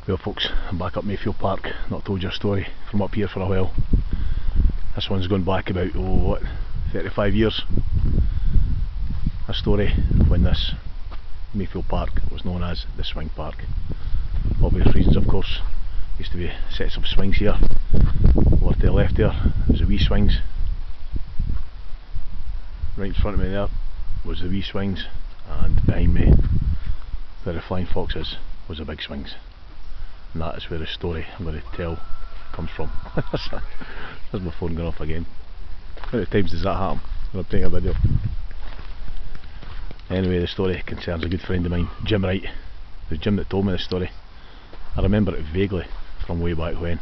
Well folks, I'm back up Mayfield Park. Not told you a story from up here for a while. This one's gone back about, 35 years. A story when this Mayfield Park was known as the Swing Park. Obvious reasons, of course. Used to be sets of swings here. Over to the left there was the wee swings. Right in front of me there was the wee swings, and behind me, where the Flying Fox is, was the big swings. And that is where the story I'm going to tell comes from. There's my phone going off again. How many times does that happen when I'm taking a video? Anyway, the story concerns a good friend of mine, Jim Wright. It was Jim that told me this story. I remember it vaguely from way back when.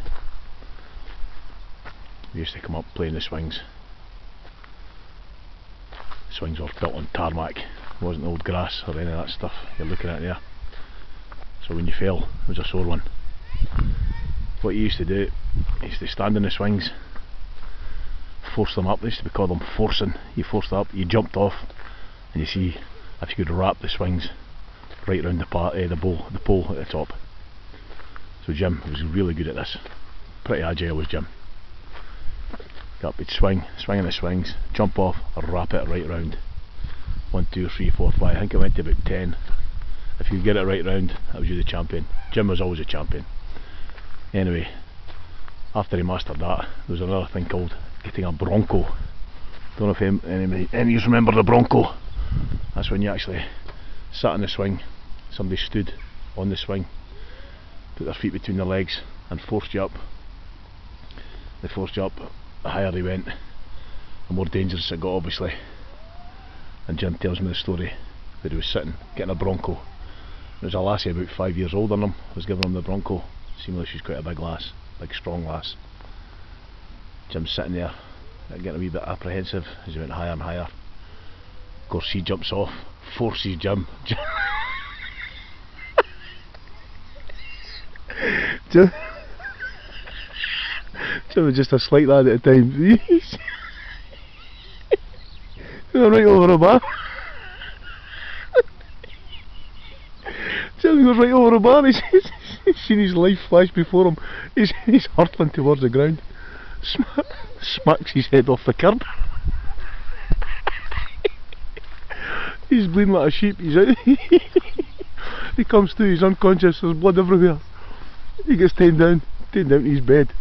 We used to come up playing the swings. The swings were built on tarmac. It wasn't old grass or any of that stuff you're looking at there. So when you fell, it was a sore one. What you used to do, you used to stand in the swings, force them up. They used to be called them forcing. You forced up, you jumped off, and you see if you could wrap the swings right round the pole at the top. So Jim was really good at this. Pretty agile was Jim. Got up, he'd swing in the swings, jump off, wrap it right round. 1, 2, 3, 4, 5. I think it went to about 10. If you could get it right round, that was you the champion. Jim was always a champion. Anyway, after he mastered that, there was another thing called getting a bronco. Don't know if any of you remember the bronco. That's when you actually sat in the swing, somebody stood on the swing, put their feet between their legs and forced you up. They forced you up, the higher they went, the more dangerous it got, obviously. And Jim tells me the story where he was sitting, getting a bronco. There was a lassie about 5 years older than him, was giving him the bronco. Seemingly she's quite a big lass, big strong lass. Jim's sitting there, getting a wee bit apprehensive as he went higher and higher. Of course she jumps off, forces Jim. Jim was just a slight lad at the time. He went right over the bar. Jim goes right over the bar. He's seen his life flash before him. He's hurtling towards the ground. Smacks his head off the curb. He's bleeding like a sheep. He's out. He comes to, he's unconscious. There's blood everywhere. He gets taken down to his bed.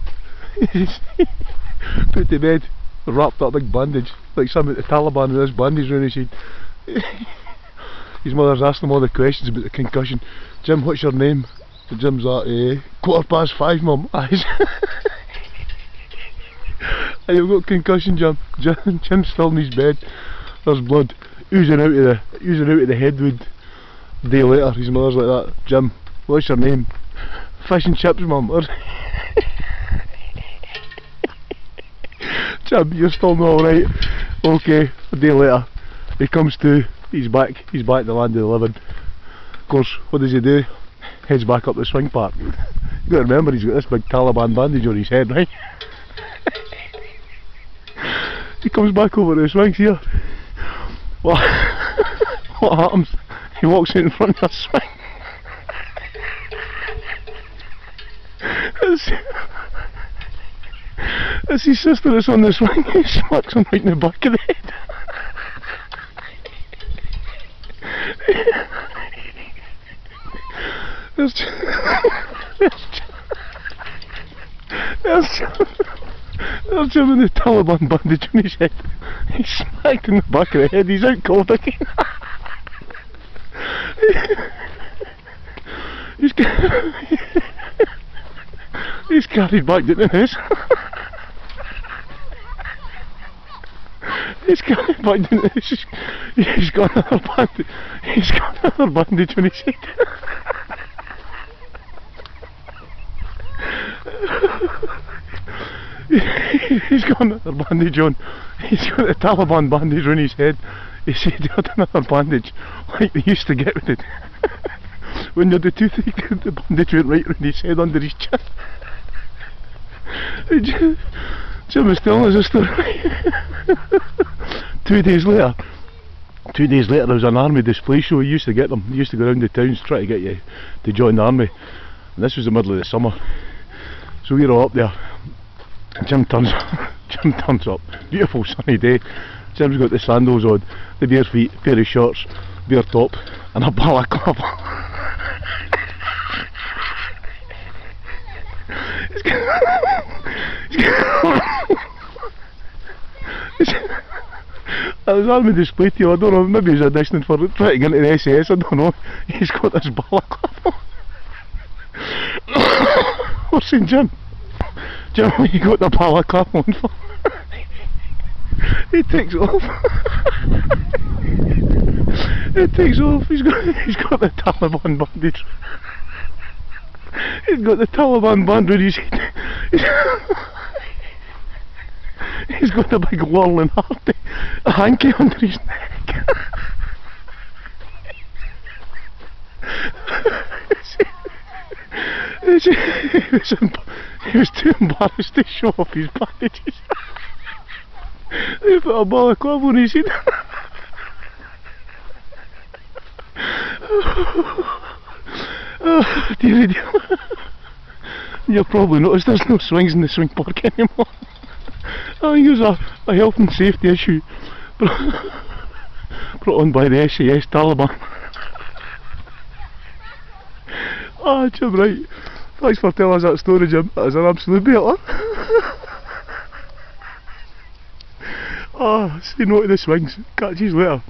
Put to bed, wrapped up big bandage, like some of the Taliban with this bandage around his head. His mother's asking him all the questions about the concussion. Jim, what's your name? So Jim's like, 5:15, mum. And you've got concussion, Jim. Jim's still in his bed. There's blood oozing out of the headwood. A day later, his mother's like that. Jim, what's your name? Fish and chips, mum. Jim, you're still not alright. Okay, a day later, he comes to, he's back in the land of the living. Of course, what does he do? Heads back up the swing park. You gotta remember, he's got this big Taliban bandage on his head, right? He comes back over to the swings here. What happens? He walks out in front of the swing. It's his sister that's on the swing. He smacks him right in the back of the head. There's Jim with the Taliban bandage on his head. He's smacked in the back of the head. He's out cold again. He's carried back to the house. He's carried back to the house. He's got another bandage. He's got another bandage on his head. He's got another bandage on. He's got the Taliban bandage on his head. He said he had another bandage like they used to get with it. When you're the toothache, the bandage went right around his head under his chin. Jim was telling us a story. 2 days later, there was an army display show. He used to get them. He used to go around the towns trying to get you to join the army. And this was the middle of the summer, so we were all up there. Jim turns up, beautiful sunny day. Jim's got the sandals on, the bare feet, pair of shorts, bare top, and a balaclava. I was on the display to you, I don't know, maybe he's auditioning for trying to get into the SS, I don't know. He's got this balaclava. We're saying, Jim, what you got the balaclava on for? He takes it off. He takes it off, he's got the Taliban bandage. He's got the Taliban band around his head. He's got a big Laurel and Hardy, a hanky under his neck. He was too embarrassed to show off his bandages. He put a balaclava on his head. Oh, dear, dear. You'll probably notice there's no swings in the swing park anymore. I think it was a health and safety issue brought on by the SAS Taliban. Ah, Jim, right. Thanks for telling us that story, Jim. That was an absolute belter. Ah, say no to the swings. Catch you later.